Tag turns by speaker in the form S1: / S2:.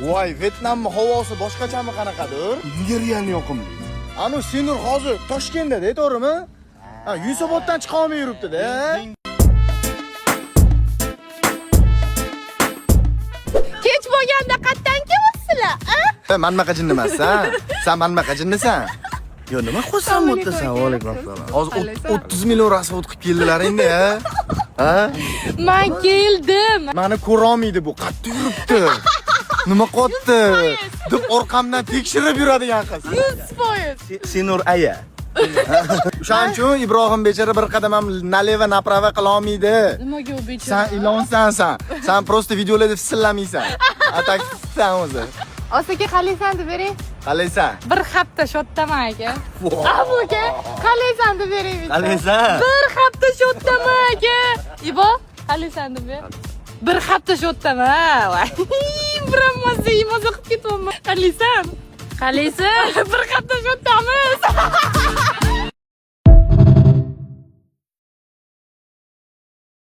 S1: Voy, Vyetnamning havosi boshqachami qanaqadir?
S2: Nega real yoqimli?
S1: Anu Senur hozir Toshkentda-da, to'g'rimi? Ha, Yunusoboddan chiqa olmay yuribdi-da.
S3: Kech bo'lganda qatdan kelyapsizlar, a?
S1: Sen manmaqa jinni emassan. Sen manmaqa jinnisan. Yo, nima xursand bo'psan? Alaykum assalom. Hozir 30 million rasvot qilib keldilar endi, ha?
S3: Men keldim.
S1: Meni ko'ra olmaydi bu, qattiq yuribdi. Nima qotdi? deb orqamdan tekshirib yuradigan qiz.
S3: 100%.
S1: Senur aya. O'shaning uchun Ibrohim bechara bir qadam ham naleva naprava qila olmaydi.
S3: Nimaga u bechora?
S1: Sen ilonsan sen. Sen prosta videolarda fissillamaysan. Ataksan o'zi.
S3: Osaka qalaysan deb bering.
S1: Qalaysan?
S3: Bir hafta shoddaman aka. Aka, qalaysan deb bering.
S1: Qalaysan?
S3: Bir hafta shoddaman aka. Ibo, qalaysan deb ber. Bir hafta shoddaman. Voy. Biram mazza qilib ketyapman. Qalaysan? Qalaysan? Bir hafta shoddaman.